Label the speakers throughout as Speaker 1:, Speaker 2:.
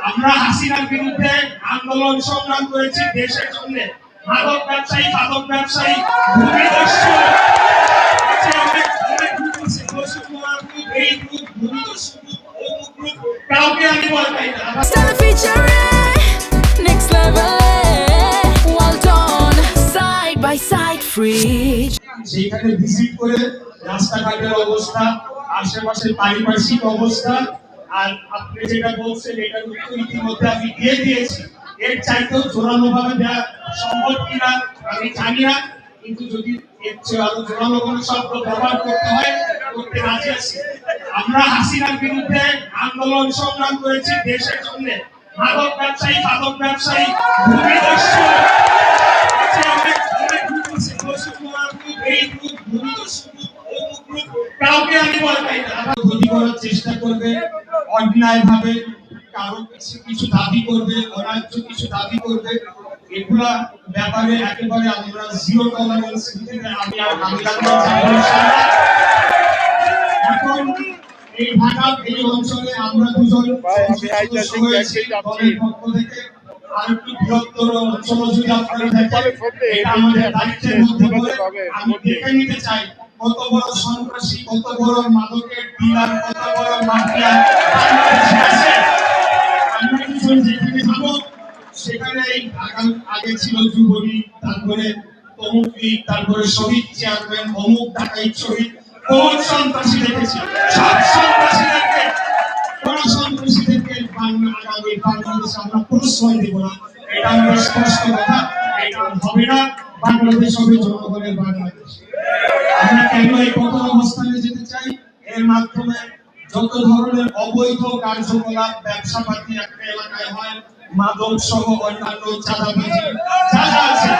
Speaker 1: আমরা হাসিনার বিরুদ্ধে আন্দোলন সংগ্রাম করেছি দেশের জন্য। মাদক ব্যবসায়ী ভূমিদস্যু কাউকে আমি ভয় পাই না। সেখানে ভিজিট করে রাস্তাঘাটের অবস্থা, আশেপাশের পারিপার্শ্বিক অবস্থা, আর আপনি যেটা বলছেন এটার উত্তর ইতিমধ্যে আমি দিয়ে দিয়েছি। এর চাইতেও জোরালো ভাবে দেওয়া সম্ভব কিনা আমি জানি না, কিন্তু যদি এর চেয়ে আরো জোরালো কোনো শব্দ ব্যবহার করতে হয় করতে রাজি আছি। আমরা হাসিনার বিরুদ্ধে আন্দোলন সংগ্রাম করেছি দেশের জন্য। মাদক ব্যবসায়ী ভূমিদস্যু কাউকে আমি ভয় পাই না। ক্ষতি করার চেষ্টা করবে, অন্যায় ভাবে কারো কিছু দাবি করবে, অন্যায্য কিছু দাবি করবে, এগুলা ব্যাপারে একেবারে আমরা জিরো টলারেন্স দিতে আমি আর এখন এই ঢাকা এই অঞ্চলে আমরা দুজন দলের পক্ষ থেকে আর একটু বৃহত্তর অঞ্চল যদি আপনারা দেখেন, এটা আমাদের দায়িত্বের মধ্যে পড়ে। আমি দেখে নিতে চাই কত বড় সন্ত্রাসী, কত বড় মাদকের ডিলার, কত বড় মাফিয়া বাংলাদেশে আছে। আমরা দুজন যেখানে যাবো সেখানে আগে ছিল যুবলীগ, তারপরে তমুক লীগ, তারপরে শহীদ চেয়ারম্যান, অমুক ঢাকাই শহীদ, কোন সন্ত্রাসী দেখেছি? সব সন্ত্রাসীদেরকে, কোন সন্ত্রাসীদেরকে আগামী বাংলাদেশে আমরা প্রশ্রয় দেব না। এটা আমাদের স্পষ্ট কথা, এটা হবে না। বাংলাদেশ হবে জনগণের বাংলাদেশ। আমরা কেন এই কঠোর অবস্থানে যেতে চাই? এর মাধ্যমে যত ধরনের অবৈধ কার্যকলাপ, ব্যবসা পাতি একটা এলাকায় হয়, মাদক সহ অন্যান্য চাঁদাবাজি যা যা আছে,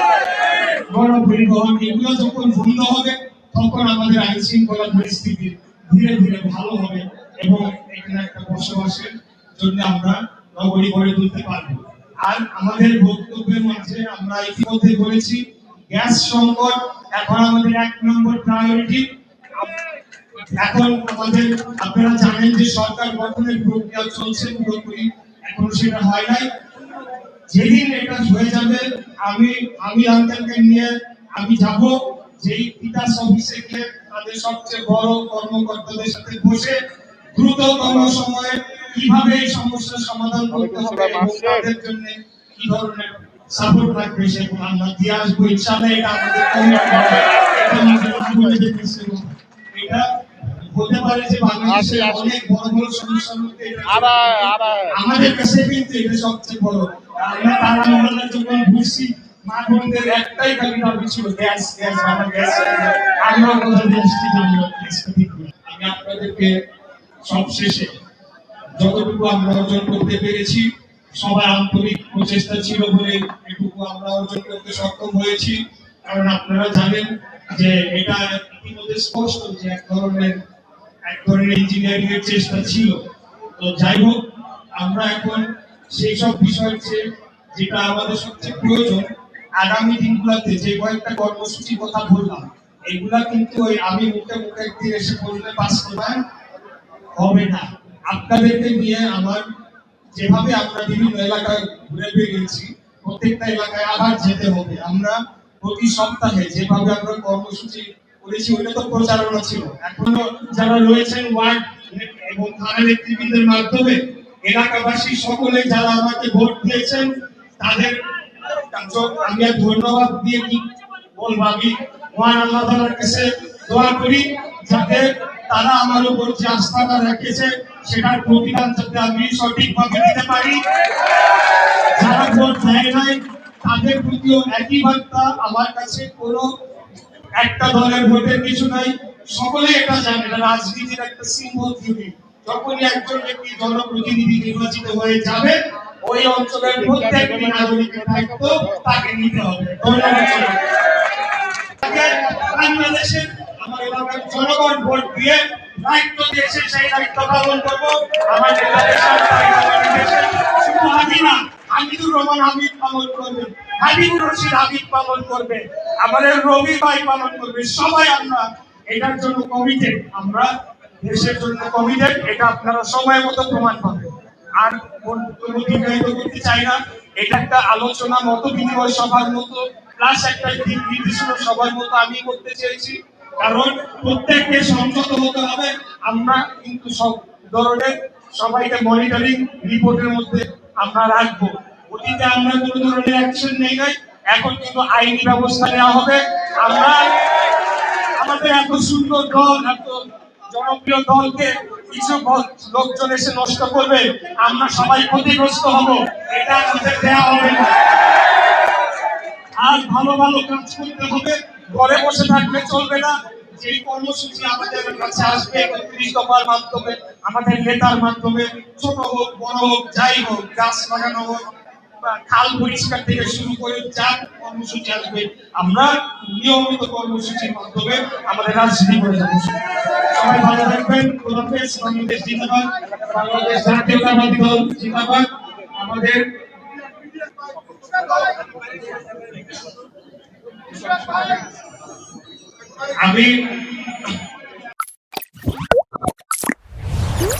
Speaker 1: গণপরিবহন, এগুলো যখন বন্ধ হবে তখন আমাদের আইন শৃঙ্খলা পরিস্থিতি ধীরে ধীরে ভালো হবে এবং এখানে একটা বসবাসের জন্য আমরা নগরী গড়ে তুলতে পারবো। আর আমাদের বক্তব্যের মাঝে আমরা ইতিমধ্যে বলেছি গ্যাস সংকট এখন আমাদের 1 নম্বর প্রায়োরিটি। এখন আমাদের আপনারা জানেন যে সরকার গঠনের প্রক্রিয়া চলছে পুরোপুরি, এখন সেটা হয় নাই। যেদিন এটা হয়ে যাবে আমি আঙ্কেলকে নিয়ে আমি যাব, যেই পিতাস অফিসে গিয়ে তাদের সবচেয়ে বড় কর্মকর্তাদের সাথে বসে দ্রুততম সময়ে কিভাবে এই সমস্যার সমাধান করতে হবে এবং তাদের জন্য কি ধরনের সাপোর্ট লাগবে সেগুলো আমরা দিয়ে আসবো ইনশাআল্লাহ। এটা আমাদের এটা হতে পারে যে বাংলাদেশে অনেক বড় বড় সমস্যার মধ্যে আমাদের কাছে কিন্তু এটা সবচেয়ে বড়। আমরা তারা মহল্লার যখন ঘুরছি মা বোনদের একটাই খালি দাবি ছিল গ্যাস গ্যাস, আমার গ্যাস। আমরা কোথাও গ্যাসটি জানি না। আমি আপনাদেরকে সবশেষে যতটুকু আমরা অর্জন করতে পেরেছি, সবার আন্তরিক প্রচেষ্টা ছিল বলে এটুকু আমরা অর্জন করতে সক্ষম হয়েছি। কারণ আপনারা জানেন যে এটা ইতিমধ্যে স্পষ্ট যে এক ধরনের ইঞ্জিনিয়ারিং এর চেষ্টা ছিল। তো যাই হোক, আমরা এখন সেই সব বিষয়ের চেয়ে যেটা আমাদের সবচেয়ে প্রয়োজন, আগামী দিনগুলোতে যে কয়েকটা কর্মসূচির কথা বললাম, এগুলা কিন্তু ওই আমি মুখে মুখে একদিন এসে বললে বাস্তবায়ন হবে না। আপনাদেরকে নিয়ে আমার যেভাবে আমরা বিভিন্ন এলাকায় ঘুরে বেরিয়েছি, প্রত্যেকটা এলাকায় আবার যেতে হবে। আমরা প্রতি সপ্তাহে যেভাবে আমরা কর্মসূচি করেছি ওইটা তো প্রচারণা ছিল, এখনো যারা রয়েছেন ওয়ার্ড এবং থানা নেতৃবৃন্দের মাধ্যমে এলাকাবাসী সকলে যারা আমাকে ভোট দিয়েছেন তাদের আমি ধন্যবাদ দিয়ে কি বলবো, আমি মহান আল্লাহ তাআলার কাছে দোয়া করি যাতে তারা আমার উপর যে আস্থাটা রেখেছে সেটার প্রতিদান যাতে আমি সঠিকভাবে দিতে পারি। যারা ভোট দেয় নাই তাদের প্রতিও একই বার্তা, আমার কাছে কোনো একটা দলের ভোটের কিছু নাই। সকলে এটা জানে, রাজনীতির একটা সিম্বল থিওরি, যখনই একজন ব্যক্তি জনপ্রতিনিধি নির্বাচিত হয়ে যাবে ওই অঞ্চলের প্রত্যেকটি নাগরিকের দায়িত্ব তাকে নিতে হবে। ধন্যবাদ। বাংলাদেশের আমার এলাকার জনগণ ভোট দিয়ে দায়িত্ব দিয়েছে, সেই দায়িত্ব পালন করবো। আমাদের শুধু হাবিনা হামিদুর রহমান হামিদ পালন করবে, হাবিবুর রশিদ হাবিব পালন করবে, আমাদের রবি ভাই পালন করবে। সবাই আমরা এটার জন্য কমিটেড, আমরা দেশের জন্য কমিটেড। এটা আপনারা সময় মতো প্রমাণ পাবেন। আর বক্তব্য দীর্ঘায়িত করতে চাই না। এটা একটা আলোচনা মত বিনিময় সভার মতো, প্লাস একটা দিক নির্দেশনা সভার মতো আমি করতে চেয়েছি। কারণ প্রত্যেককে সংযত হতে হবে। আমরা কিন্তু সব ধরনের সবাইকে মনিটরিং রিপোর্টের মধ্যে আমরা রাখবো। অতীতে আমরা কোনো ধরনের অ্যাকশন নেই নাই, এখন কিন্তু আইনি ব্যবস্থা নেওয়া হবে। আমরা আমাদের এত সুন্দর দল, এত জনপ্রিয় দলকে কিছু লোকজন এসে নষ্ট করবে, আমরা সবাই ক্ষতিগ্রস্ত হব, এটা আমাদের দেওয়া হবে না। আর ভালো ভালো কাজ করতে হবে, ঘরে বসে থাকলে চলবে না। যে কর্মসূচি আমাদের কাছে আসবে ৩১ দফার মাধ্যমে, আমাদের নেতার মাধ্যমে, ছোট হোক বড় হোক যাই হোক, গাছ লাগানো হোক, খাল পরিষ্কার থেকে শুরু করে যা কর্মসূচি আসবে, আমরা নিয়মিত কর্মসূচির মাধ্যমে আমাদের রাজনীতি করে যাবো। সবাই ভালো থাকবেন। খোদাফেজ। বাংলাদেশ জিন্দাবাদ। বাংলাদেশ জাতীয়তাবাদী দল জিন্দাবাদ। আমাদের আমি